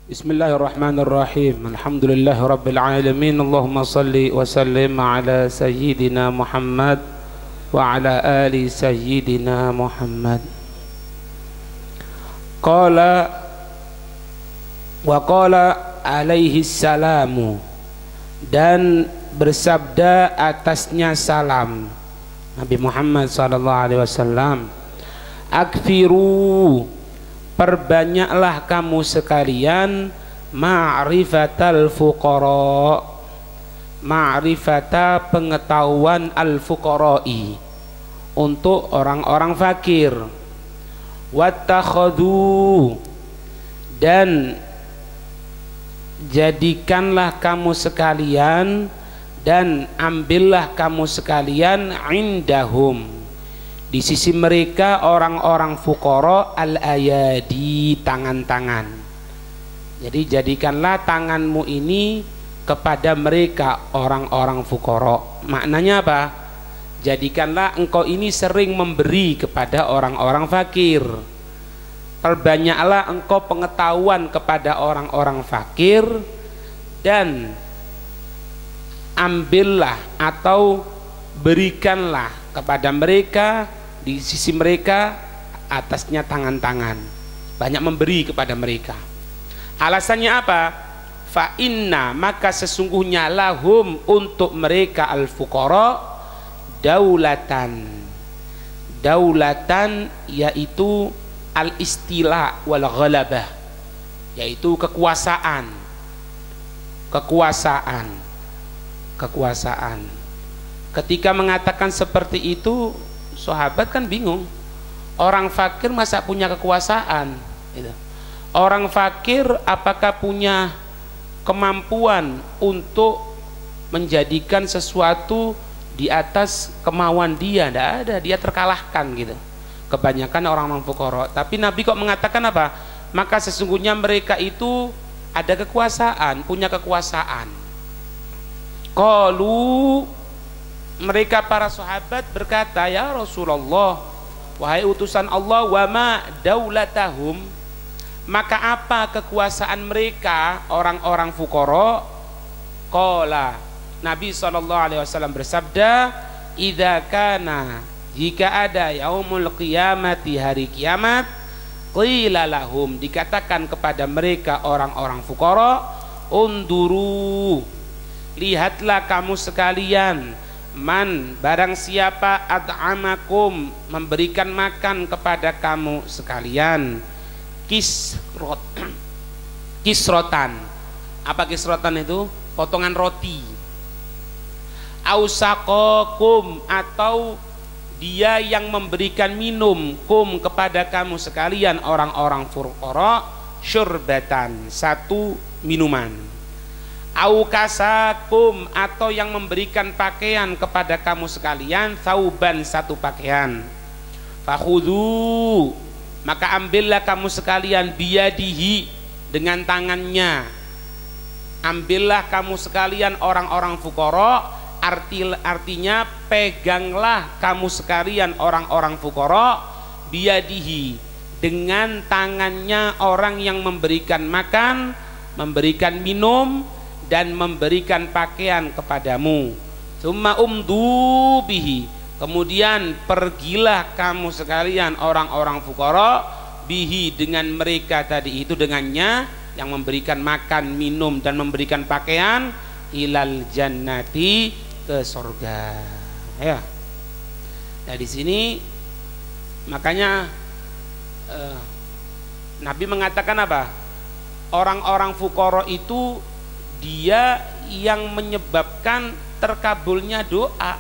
Bismillahirrahmanirrahim. Alhamdulillahirabbil alamin. Allahumma shalli wa sallim ala sayyidina Muhammad wa ala ali sayyidina Muhammad. Qala alaihi salamu, dan bersabda atasnya salam Nabi Muhammad sallallahu alaihi wasallam, akfiru, perbanyaklah kamu sekalian ma'rifatal fuqara, ma'rifata pengetahuan al-fuqara'i, untuk orang-orang fakir. Wattakhadhu, dan jadikanlah kamu sekalian dan ambillah kamu sekalian indahum, di sisi mereka orang-orang fuqara, al-ayadi, tangan-tangan. Jadi jadikanlah tanganmu ini kepada mereka orang-orang fuqara. Maknanya apa? Jadikanlah engkau ini sering memberi kepada orang-orang fakir. Perbanyaklah engkau pengetahuan kepada orang-orang fakir, dan ambillah atau berikanlah kepada mereka, di sisi mereka atasnya tangan-tangan, banyak memberi kepada mereka. Alasannya apa? Fa inna, maka sesungguhnya lahum, untuk mereka al-fuqara, daulatan, daulatan yaitu al-istila wal ghalabah, yaitu kekuasaan, kekuasaan, kekuasaan. Ketika mengatakan seperti itu, sahabat kan bingung. Orang fakir masa punya kekuasaan? Orang fakir apakah punya kemampuan untuk menjadikan sesuatu di atas kemauan dia? Tidak ada, dia terkalahkan gitu. Kebanyakan orang-orang fuqara. Tapi Nabi kok mengatakan apa? Maka sesungguhnya mereka itu ada kekuasaan, punya kekuasaan. Qalu, mereka para sahabat berkata, ya Rasulullah, wahai utusan Allah, wa ma daulatahum, maka apa kekuasaan mereka orang-orang fuqara? Qala, Nabi SAW bersabda, idza kana, jika ada yaumul qiyamati, hari kiamat, qila lahum, dikatakan kepada mereka orang-orang fuqara, unduru, lihatlah kamu sekalian, man, barang siapa, ad'amakum, memberikan makan kepada kamu sekalian, kisrotan. Apa kisrotan itu? Potongan roti. Ausaqakum, atau dia yang memberikan minum, kum, kepada kamu sekalian orang-orang fuqara, syurbatan, satu minuman. Aukasakum, atau yang memberikan pakaian kepada kamu sekalian, sauban, satu pakaian. Fakhudhu, maka ambillah kamu sekalian, biyadihi, dengan tangannya. Ambillah kamu sekalian orang-orang fuqara, artinya peganglah kamu sekalian orang-orang fuqara, biyadihi, dengan tangannya orang yang memberikan makan, memberikan minum, dan memberikan pakaian kepadamu. Summa umdu bihi, kemudian pergilah kamu sekalian orang-orang fuqara, bihi, dengan mereka tadi itu, dengannya, yang memberikan makan, minum, dan memberikan pakaian, ilal jannati, ke surga. Ya. Nah di sini makanya Nabi mengatakan apa? Orang-orang fuqara itu dia yang menyebabkan terkabulnya doa.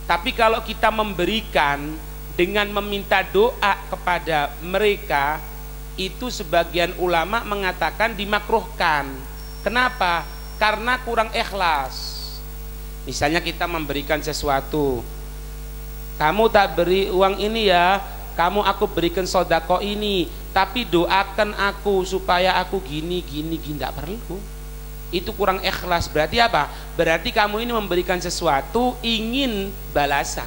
Tapi kalau kita memberikan dengan meminta doa kepada mereka, itu sebagian ulama mengatakan dimakruhkan. Kenapa? Karena kurang ikhlas. Misalnya kita memberikan sesuatu, kamu tak beri uang ini ya, aku berikan sodako ini, tapi doakan aku supaya aku gini, tidak perlu. Itu kurang ikhlas. Berarti apa? Berarti kamu ini memberikan sesuatu ingin balasan.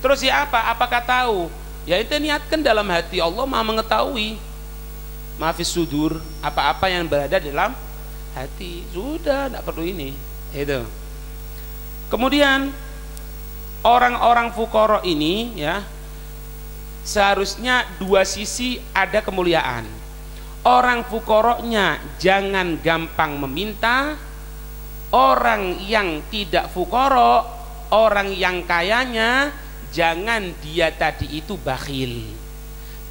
Terus ya apa? Apakah tahu? Ya itu niatkan dalam hati, Allah Maha mengetahui. mafis sudur, apa-apa yang berada dalam hati. Sudah, tidak perlu ini. Itu. Kemudian orang-orang fuqara ini ya, seharusnya dua sisi ada kemuliaan. Orang fuqaranya jangan gampang meminta, orang yang tidak fuqara, orang yang kayanya jangan dia tadi itu bakhil.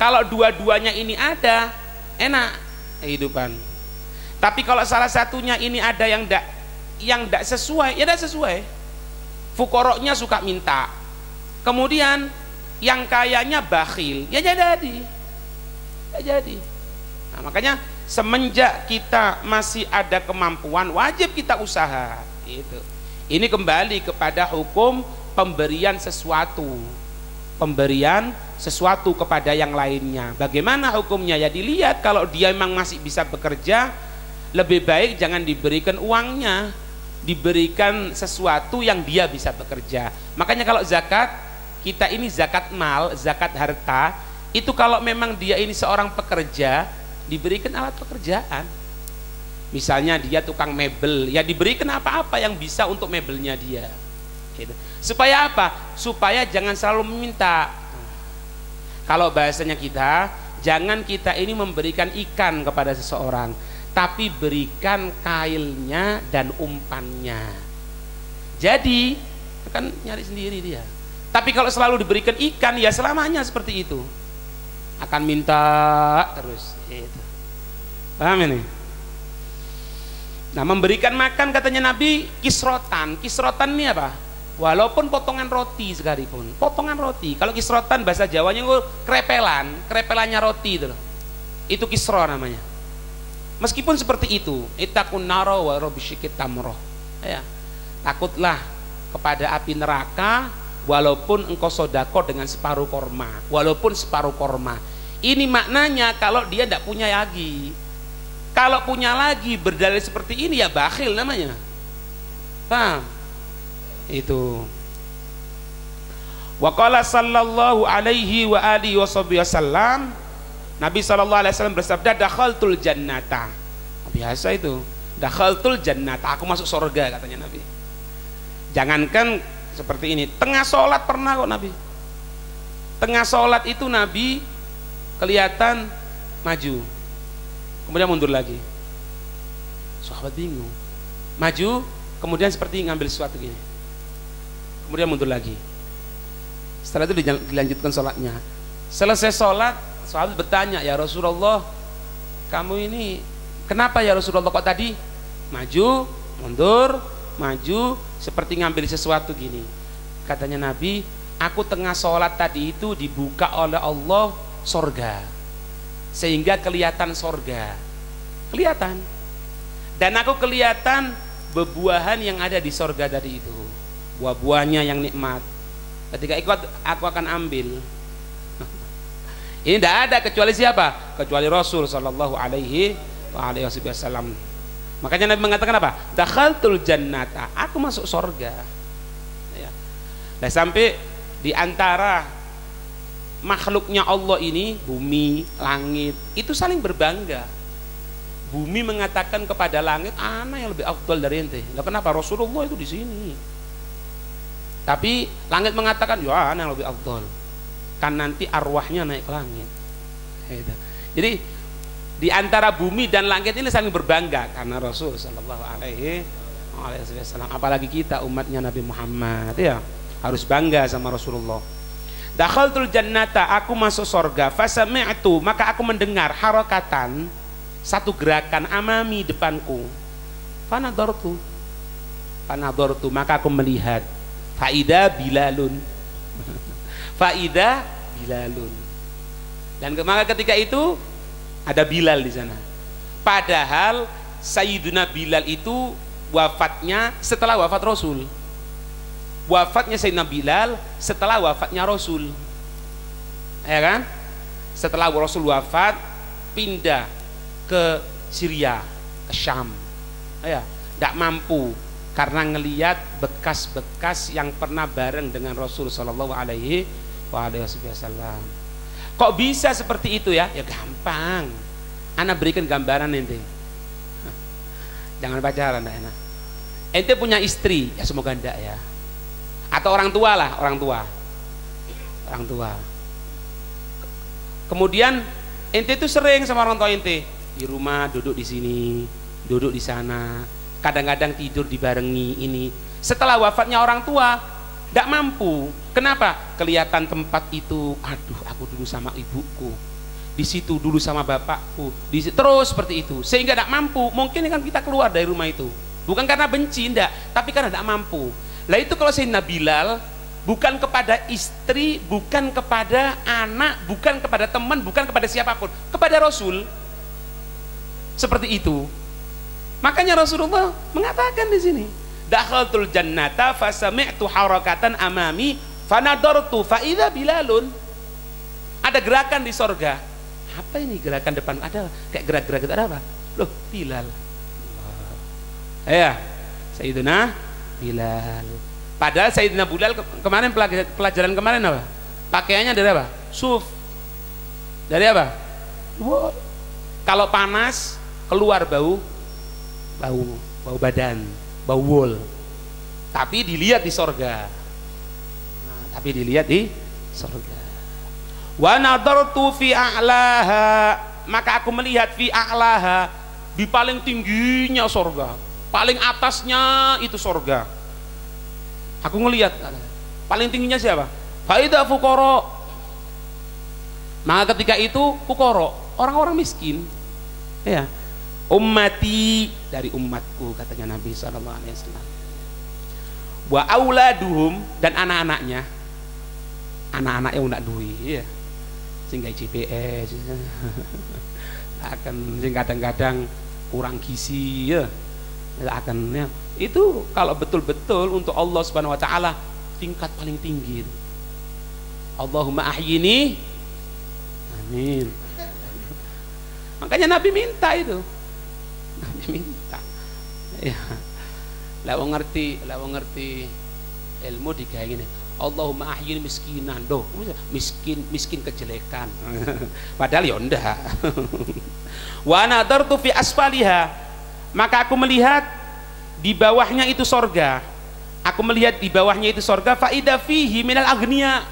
Kalau dua-duanya ini ada, enak kehidupan. Tapi kalau salah satunya ini ada yang tidak sesuai, ya tidak sesuai. Fuqaranya suka minta, kemudian yang kayanya bakhil, ya jadi. Nah, makanya semenjak kita masih ada kemampuan, wajib kita usaha. Gitu. Ini kembali kepada hukum pemberian sesuatu kepada yang lainnya. Bagaimana hukumnya? Ya dilihat, kalau dia memang masih bisa bekerja, lebih baik jangan diberikan uangnya, diberikan sesuatu yang dia bisa bekerja. Makanya kalau zakat, kita ini zakat mal, zakat harta, itu kalau memang dia ini seorang pekerja, diberikan alat pekerjaan. Misalnya dia tukang mebel, ya diberikan apa-apa yang bisa untuk mebelnya dia. Gitu. Supaya apa? Supaya jangan selalu meminta. Kalau bahasanya kita, jangan kita ini memberikan ikan kepada seseorang, tapi berikan kailnya dan umpannya. Jadi kan nyari sendiri dia. Tapi kalau selalu diberikan ikan, ya selamanya seperti itu, akan minta terus. Itu. Paham ini? Nah, memberikan makan katanya Nabi kisrotan. Kisrotan ini apa? Walaupun potongan roti sekalipun, potongan roti. Kalau kisrotan bahasa Jawanya itu krepelannya roti itu loh. Itu kisro namanya. Meskipun seperti itu, ittaqun nara wa rabisyikit tamroh. Ya. Takutlah kepada api neraka walaupun engkau sodako dengan separuh korma, walaupun separuh korma. Ini maknanya kalau dia tidak punya lagi. Kalau punya lagi berdalil seperti ini, ya bakhil namanya. Paham? Itu. Wa qala sallallahu alaihi wa alihi wasallam, Nabi sallallahu alaihi wasallam bersabda, dakhaltul jannata. Biasa itu, dakhaltul jannata, aku masuk surga katanya Nabi. Jangankan seperti ini, tengah sholat pernah kok Nabi. Tengah sholat itu Nabi kelihatan maju, kemudian mundur lagi. Sahabat bingung, maju kemudian seperti ngambil sesuatu gini, kemudian mundur lagi. Setelah itu dilanjutkan sholatnya. Selesai sholat, sahabat bertanya, ya Rasulullah, kamu ini kenapa ya Rasulullah kok tadi maju mundur maju seperti ngambil sesuatu gini? Katanya Nabi, aku tengah sholat tadi itu dibuka oleh Allah sorga, sehingga kelihatan sorga, kelihatan, dan aku kelihatan bebuahan yang ada di sorga tadi itu, buah-buahnya yang nikmat. Ketika ikut aku akan ambil. Ini tidak ada kecuali siapa? Kecuali Rasul Sallallahu Alaihi Wasallam. Makanya Nabi mengatakan apa? Dakhaltul jannata, aku masuk sorga. Ya. Nah, sampai di antara makhluknya Allah ini, bumi, langit, itu saling berbangga. Bumi mengatakan kepada langit, ana yang lebih afdal dari ente. Lah kenapa? Rasulullah itu di sini. Tapi langit mengatakan, ya ana yang lebih afdal. Kan nanti arwahnya naik ke langit. Jadi di antara bumi dan langit ini saling berbangga karena Rasul Sallallahu Alaihi Wasallam. Apalagi kita umatnya Nabi Muhammad, ya harus bangga sama Rasulullah. Dakhaltul jannata, aku masuk surga. Fasami'tu, maka aku mendengar harakatan, satu gerakan amami depanku. Fanadhartu, maka aku melihat. Faida Bilalun. Faida Bilalun. Dan maka ketika itu ada Bilal di sana. Padahal Sayyiduna Bilal itu wafatnya setelah wafat Rasul. Wafatnya Sayyidina Bilal setelah wafatnya Rasul. Ya kan? Setelah Rasul wafat, pindah ke Syria, ke Syam. Ya, tidak mampu karena ngelihat bekas-bekas yang pernah bareng dengan Rasul Sallallahu Alaihi Wasallam. Kok bisa seperti itu ya? Ya gampang. Ana berikan gambaran ente. Jangan pacaran, ndak enak. Ente punya istri, ya semoga ndak ya. Atau orang tua lah, orang tua. Kemudian ente itu sering sama orang tua ente di rumah, duduk di sini, duduk di sana, kadang-kadang tidur dibarengi ini. Setelah wafatnya orang tua, ndak mampu. Kenapa? Kelihatan tempat itu, aduh, aku dulu sama ibuku, di situ dulu sama bapakku, terus seperti itu, sehingga tidak mampu. Mungkin kan kita keluar dari rumah itu bukan karena benci, enggak, tapi karena tidak mampu. Lah itu kalau Sayyidina Bilal bukan kepada istri, bukan kepada anak, bukan kepada teman, bukan kepada siapapun, kepada Rasul. Seperti itu. Makanya Rasulullah mengatakan di sini, dakhaltul jannata fasami'tu harakatan amami fanadartu fa idza Bilalun. Ada gerakan di sorga. Apa ini gerakan depan? Ada kayak gerak-gerak itu, ada apa? Loh, Bilal. Ya, Sayyidina Bilal. Padahal Sayyidina Bilal kemarin pelajaran kemarin apa? Pakaiannya dari apa? Suf. Dari apa? Wow. Kalau panas keluar bau badan, bau wol. Tapi dilihat di sorga. Wa nadartu fi a'laha, maka aku melihat fi a'laha, di paling tingginya sorga, paling atasnya itu sorga. Aku ngelihat paling tingginya siapa? Faida fuqara. Maka ketika itu fuqara, orang-orang miskin. Ya. Ummati, dari umatku katanya Nabi sallallahu alaihi wasallam. Wa auladuhum, dan anak-anaknya. Anak-anaknya ndak duwe, ya. Sehingga GPS akan kadang-kadang kurang gizi, ya. Akan ya. Itu kalau betul-betul untuk Allah Subhanahu wa taala tingkat paling tinggi. Allahumma ahyini, amin. Makanya Nabi minta itu. Nabi minta. Ya. Lah wong ngerti ilmu digawe ngene. Allahumma ahyini miskinan. Doh, miskin kejelekan. Padahal ya ndak. Wa nadartu fi asfaliha, maka aku melihat di bawahnya itu sorga. Aku melihat di bawahnya itu sorga. Faida fihi minal agniya,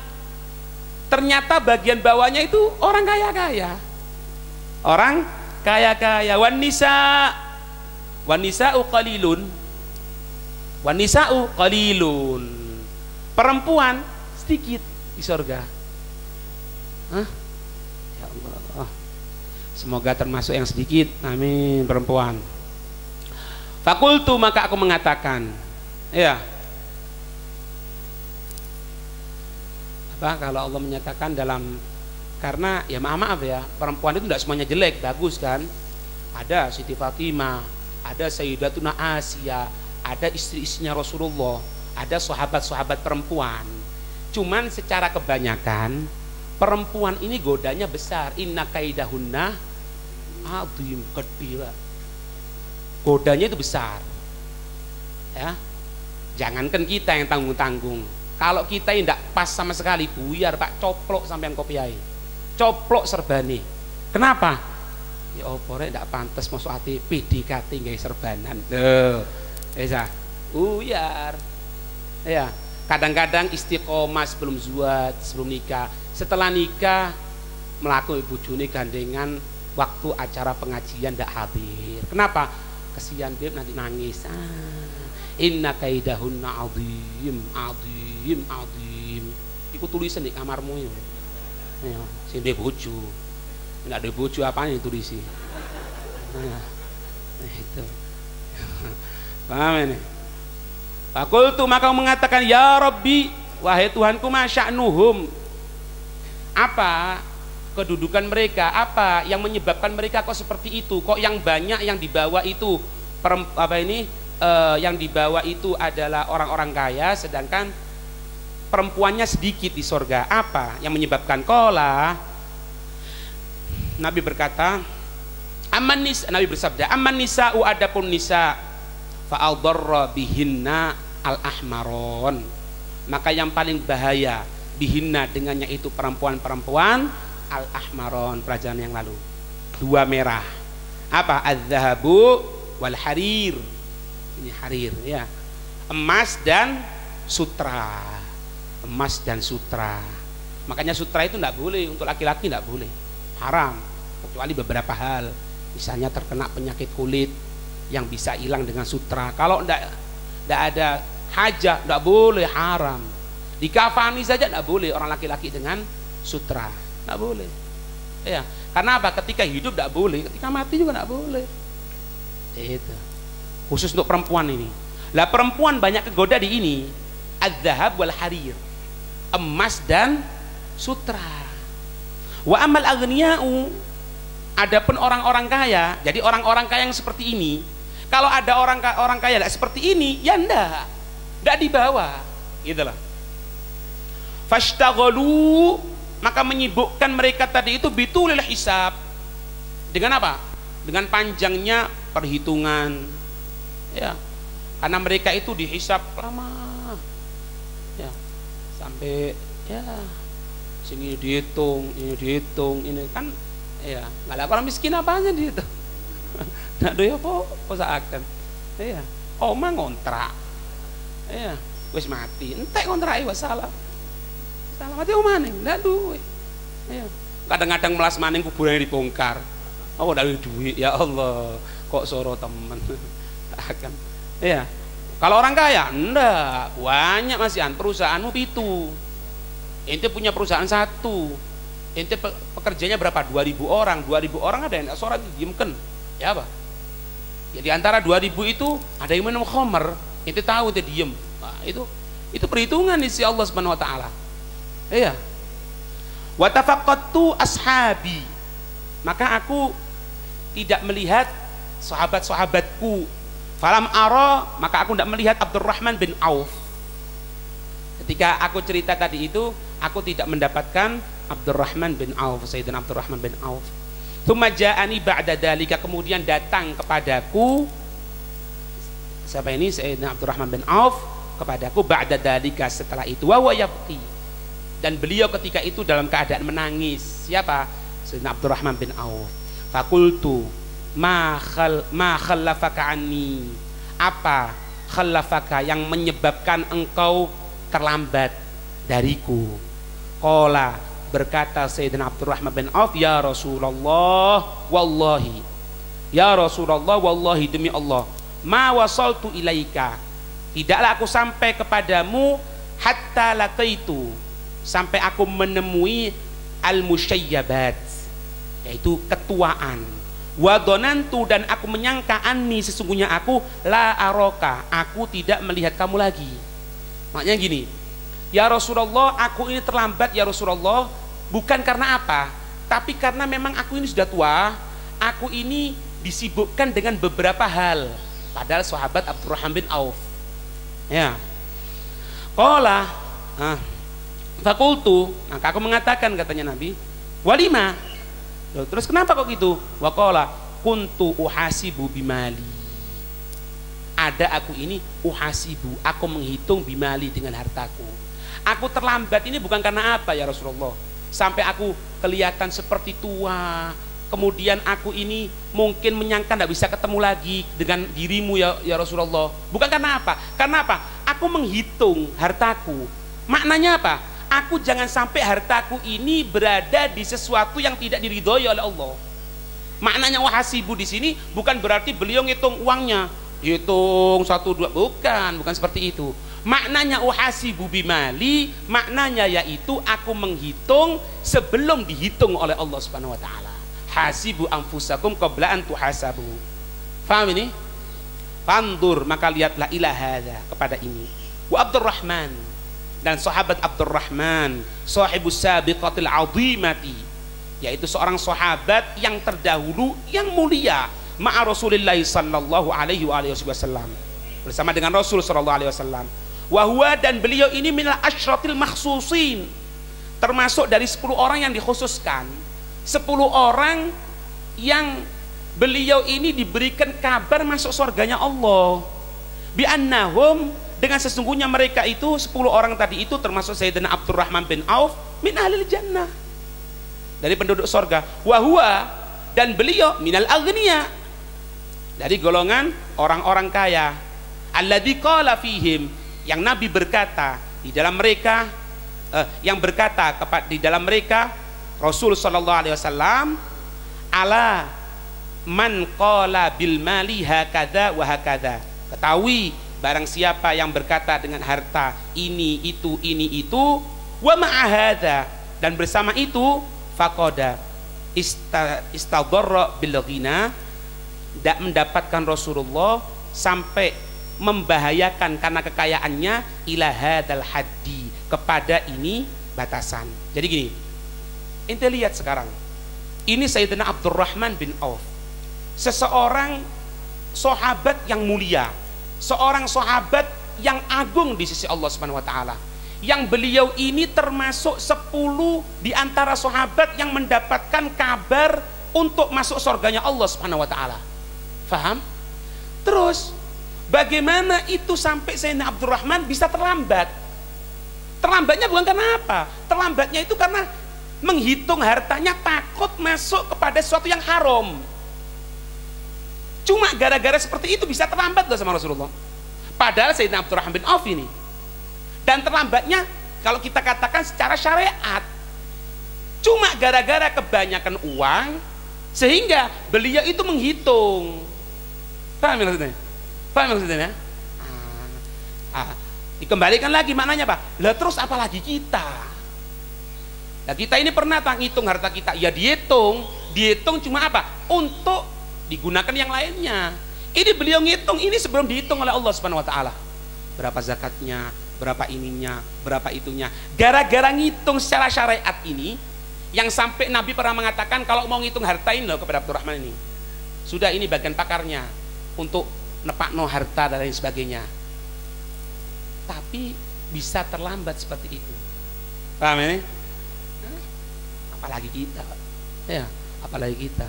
ternyata bagian bawahnya itu orang kaya-kaya. Orang kaya-kaya. Wan nisa'u qalilun. Perempuan sedikit di sorga. Hah? Ya Allah, semoga termasuk yang sedikit, amin. Perempuan. Fakultu, maka aku mengatakan, ya, apa kalau Allah menyatakan dalam, karena ya maaf ya, perempuan itu tidak semuanya jelek, bagus kan. Ada Siti Fatimah, ada Sayyidatuna Asia, ada istri-istrinya Rasulullah, ada sahabat-sahabat perempuan. Cuman secara kebanyakan perempuan ini godanya besar. Inna kaidahunna adzim, gede. Godanya itu besar. Ya. Jangankan kita yang tanggung-tanggung. Kalau kita yang tidak pas sama sekali, buyar Pak, coplok sampean kopiai. Coplok serbane. Kenapa? Ya opore tidak pantas masuk hati PDKT nggak serbanan. Tuh. Esa. Buyar. Ya, kadang-kadang istiqomah sebelum zuat, sebelum nikah, setelah nikah melakukan bojone gandengan waktu acara pengajian ndak hadir. Kenapa? Kesian beb nanti nangis. Inna kaidahunna adzim. Iku tulisan di kamarmu ya. Ya, sing duwe bojo. Ndak ada bojo apane tulisi. Nah, itu. Paham ini? Fakultu, maka mengatakan, ya Rabbi, wahai Tuhanku, masya'nuhum, apa kedudukan mereka, apa yang menyebabkan mereka kok seperti itu, kok yang banyak yang dibawa itu yang dibawa itu adalah orang-orang kaya, sedangkan perempuannya sedikit di sorga. Apa yang menyebabkan? Qala, Nabi berkata, Nabi bersabda, amman nisa'u, adapun nisa' fa'adharra bihinna al-ahmaron, maka yang paling bahaya bihinna dengannya itu perempuan-perempuan al-ahmaron, pelajaran yang lalu. dua merah. Apa? Az-zahabu wal harir. Ini harir ya. Emas dan sutra. Emas dan sutra. Makanya sutra itu tidak boleh untuk laki-laki, tidak boleh, haram, kecuali beberapa hal. Misalnya terkena penyakit kulit yang bisa hilang dengan sutra. Kalau tidak ada hajah, tidak boleh, haram. Dikafani saja tidak boleh orang laki-laki dengan sutra, tidak boleh. Ya, karena apa? Ketika hidup tidak boleh, ketika mati juga tidak boleh. Itu khusus untuk perempuan ini. Lah perempuan banyak kegoda di ini. Az-zahab wal harir, emas dan sutra. Wa amal aghniya'u, adapun orang-orang kaya. Jadi orang-orang kaya yang seperti ini, kalau ada orang kaya seperti ini, ya ndak dibawa, gitulah. Fashtaghalu, maka menyibukkan mereka tadi itu bitulil hisab. Dengan apa? Dengan panjangnya perhitungan. Ya. Karena mereka itu dihisab lama. Ya. Sampai ya sini dihitung, ini kan ya, enggak ada orang miskin apanya di itu. Nah, doya apa akan. Iya. Oma ngontrak. Iya, wis mati. Entek kontrak wis salah. Salah mati omane, ndak duwe. Iya. Kadang-kadang melas maning kuburane dibongkar. Oh, dari duit, ya Allah. Kok soro temen. Akan. Iya. Kalau orang kaya, enggak, banyak masihan. Perusahaanmu pitu. Ente punya perusahaan satu. Ente pekerjanya berapa? 2000 orang. 2000 orang ada yang sholat didiemkan. Ya apa? Ya di antara 2000 itu ada yang minum khamr. Ente tahu ente diem. Nah, itu perhitungan isi Allah Subhanahu wa taala. Iya. Wa tafaqqatu ashabi. Maka aku tidak melihat sahabat-sahabatku. Falam ara, maka aku tidak melihat Abdurrahman bin Auf. Ketika aku cerita tadi itu, aku tidak mendapatkan Abdurrahman bin Auf, Sayyidina Abdurrahman bin Auf. Tsumma ja'ani ba'da dzalika, kemudian datang kepadaku siapa ini? Sayyidina Abdurrahman bin Auf kepadaku ba'da dzalika, setelah itu, wa huwa yabki, dan beliau ketika itu dalam keadaan menangis. Siapa? Sayyidina Abdurrahman bin Auf. Fakultu ma khallafaka anni, apa khallafaka yang menyebabkan engkau terlambat dariku? Qala, berkata Sayyidina Abdurrahman bin Auf, ya Rasulullah wallahi, ya Rasulullah wallahi, demi Allah, ma wasaltu ilaika, tidaklah aku sampai kepadamu, hatta lataitu, sampai aku menemui al-musyayyabat, yaitu ketuaan. Wadonantu, dan aku menyangka, anni, sesungguhnya aku, la aroka, aku tidak melihat kamu lagi. Maknanya gini, ya Rasulullah, aku ini terlambat ya Rasulullah, bukan karena apa, tapi karena memang aku ini sudah tua, aku ini disibukkan dengan beberapa hal. Padahal sahabat Abdurrahman bin Auf. Ya. Qala, fakultu, maka aku mengatakan, katanya Nabi, walima. Loh, terus kenapa kok gitu? Waqala kuntu uhasibu bimali. Ada aku ini uhasibu, aku menghitung bimali, dengan hartaku. Aku terlambat ini bukan karena apa ya Rasulullah, sampai aku kelihatan seperti tua, kemudian aku ini mungkin menyangka tidak bisa ketemu lagi dengan dirimu ya Rasulullah. Bukan karena apa? Karena apa? Aku menghitung hartaku. Maknanya apa? Aku jangan sampai hartaku ini berada di sesuatu yang tidak diridhoi oleh Allah. Maknanya wahasibu di sini bukan berarti beliau ngitung uangnya, hitung 1, 2, bukan seperti itu. Maknanya uhasibu bimali, maknanya yaitu aku menghitung sebelum dihitung oleh Allah Subhanahu wa taala. Hasibu anfusakum qabla an tuhasabu. Paham ini? Fandur, maka lihatlah ila hadza, kepada ini. Wa Abdurrahman, dan sahabat Abdurrahman, sahibus sabiqatil azimati, yaitu seorang sahabat yang terdahulu, yang mulia, ma'a Rasulillah sallallahu alaihi wasallam, bersama dengan Rasul sallallahu alaihi wasallam. Wa huwa, dan beliau ini minal asyratil makhsusin, termasuk dari 10 orang yang dikhususkan, 10 orang yang beliau ini diberikan kabar masuk surganya Allah. Bi annahum, dengan sesungguhnya mereka itu 10 orang tadi itu, termasuk Sayyidina Abdurrahman bin Auf, min ahlil jannah, dari penduduk surga. Wa huwa, dan beliau minal aghniya, dari golongan orang-orang kaya. Alladzi qala fihim, yang Nabi berkata di dalam mereka, yang berkata di dalam mereka Rasul sallallahu alaihi wasallam, ala man qala bil mali hakadha wa hakadha, ketahui barang siapa yang berkata dengan harta ini itu wa ma'ahadha, dan bersama itu faqada istadarra bil ghina, tidak mendapatkan Rasulullah sampai membahayakan karena kekayaannya ila hadal haddi, kepada ini batasan. Jadi gini, ente lihat sekarang ini Sayyidina Abdurrahman bin Auf, seseorang sahabat yang mulia, seorang sahabat yang agung di sisi Allah Subhanahu wa taala, yang beliau ini termasuk 10 di antara sahabat yang mendapatkan kabar untuk masuk surganya Allah Subhanahu wa taala. Faham? Terus bagaimana itu sampai Sayyidina Abdurrahman bisa terlambat? Terlambatnya bukan karena apa? Terlambatnya itu karena menghitung hartanya, takut masuk kepada sesuatu yang haram. Cuma gara-gara seperti itu bisa terlambat loh sama Rasulullah. Padahal Sayyidina Abdurrahman bin Auf ini, dan terlambatnya kalau kita katakan secara syariat, cuma gara-gara kebanyakan uang sehingga beliau itu menghitung. Paham maksudnya? Paham maksudnya? Dikembalikan lagi maknanya Pak. Lah terus apalagi kita? Nah, kita ini pernah tak ngitung harta kita? Ya dihitung cuma apa? Untuk digunakan yang lainnya. Ini beliau ngitung ini sebelum dihitung oleh Allah Subhanahu wa taala. Berapa zakatnya, berapa ininya, berapa itunya. Gara-gara ngitung secara syariat ini, yang sampai Nabi pernah mengatakan kalau mau ngitung harta ini loh kepada Abdurrahman ini, sudah ini bagian pakarnya untuk nepakno harta dan lain sebagainya. Tapi bisa terlambat seperti itu. Paham ini? Apalagi kita, ya, apalagi kita.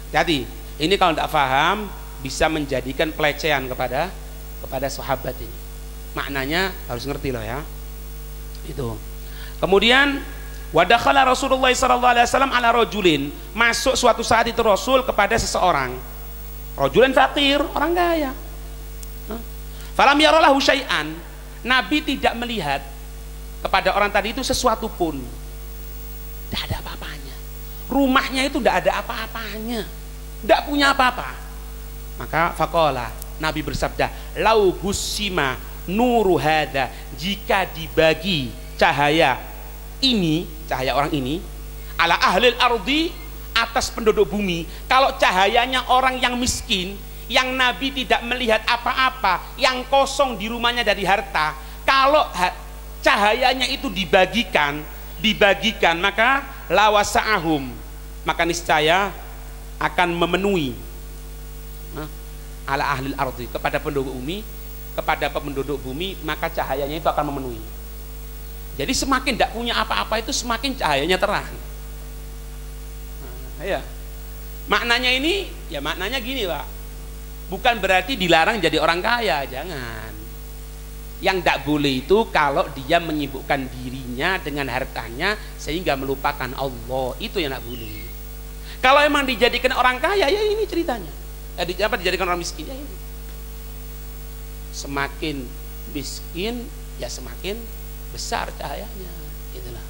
Jadi ini kalau tidak paham bisa menjadikan pelecehan kepada sahabat ini. Maknanya harus ngerti loh ya. Itu. Kemudian wadakhala Rasulullah sallallahu alaihi wasallam ala rajulin, masuk suatu saat itu Rasul kepada seseorang. Rajulin fakir, orang kaya. Falam yaralahu syai'an, Nabi tidak melihat kepada orang tadi itu sesuatu pun. Tidak ada apa-apanya. Rumahnya itu tidak ada apa-apanya. Tidak punya apa-apa. Maka faqala, Nabi bersabda, lau husima nuru hada, jika dibagi cahaya ini, cahaya orang ini, ala ahlil ardi, atas penduduk bumi. Kalau cahayanya orang yang miskin, yang Nabi tidak melihat apa-apa, yang kosong di rumahnya dari harta, kalau cahayanya itu dibagikan, maka lawasa'ahum, maka niscaya akan memenuhi ala ahlil ardi, kepada penduduk bumi, maka cahayanya itu akan memenuhi. Jadi semakin tidak punya apa-apa itu semakin cahayanya terang. Ya. Maknanya ini, ya maknanya gini Pak, bukan berarti dilarang jadi orang kaya, jangan. Yang tidak boleh itu kalau dia menyibukkan dirinya dengan hartanya sehingga melupakan Allah, itu yang tidak boleh. Kalau emang dijadikan orang kaya, ya ini ceritanya. Dijadikan orang miskin, ya ini. Semakin miskin, ya semakin besar cahayanya, itulah.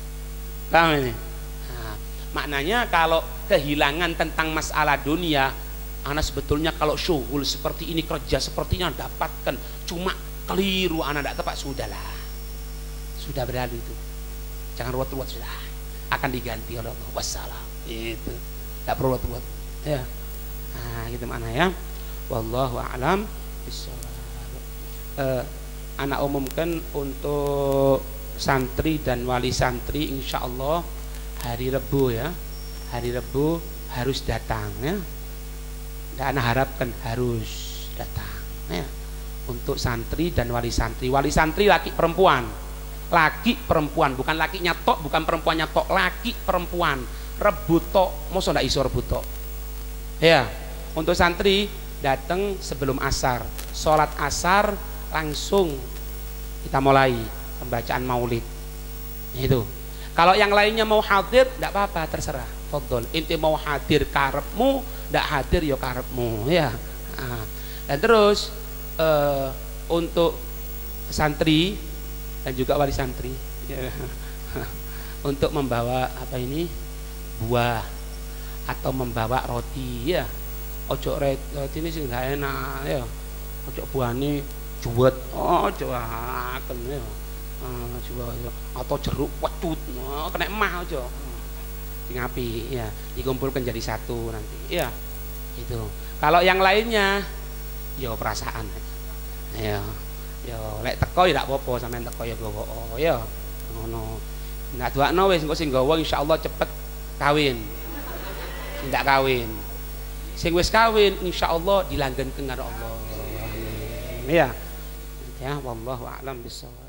Paham ini? Nah, maknanya kalau kehilangan tentang masalah dunia, anak sebetulnya kalau syughul seperti ini, kerja sepertinya dapatkan, cuma keliru anak tidak tepat, sudahlah, sudah berlalu itu, jangan ruwet-ruwet, sudah akan diganti oleh Allah. Wassalam, itu tidak perlu ruwet-ruwet ya. Nah gitu mana ya, wallahu a'lam bishawab. Anak umumkan untuk santri dan wali santri, insya Allah hari Rebu ya, hari Rebu harus datang ya. Dan harapkan harus datang ya, untuk santri dan wali santri. Wali santri laki perempuan, bukan lakinya tok, bukan perempuannya tok, laki perempuan. Rebu tok, masa ndak iso rebu tok ya. Untuk santri datang sebelum asar, sholat asar langsung kita mulai pembacaan maulid itu. Kalau yang lainnya mau hadir tidak apa-apa, terserah. fadhol. Inti mau hadir karepmu, ndak hadir ya karepmu ya. Dan terus untuk santri dan juga wali santri ya, untuk membawa apa ini buah atau membawa roti ya. Ojo roti ini sih nggak enak ya. Ojo buahnya juwet, ojo akan ya. Atau jeruk wecut, kena emah aja. Ngapi ya, dikumpulkan jadi satu nanti ya. Itu. Kalau yang lainnya ya perasaan. Ya. Ya lek teko ya ndak apa-apa, sampean teko ya gowo ya. Ngono. Ndak doakno wis engko sing gawa insyaallah cepet kawin. Sing ndak kawin. Sing wis kawin insyaallah dilanggenkeun karo Allah. Amin. Ya. Ya wallahu a'lam bissawab.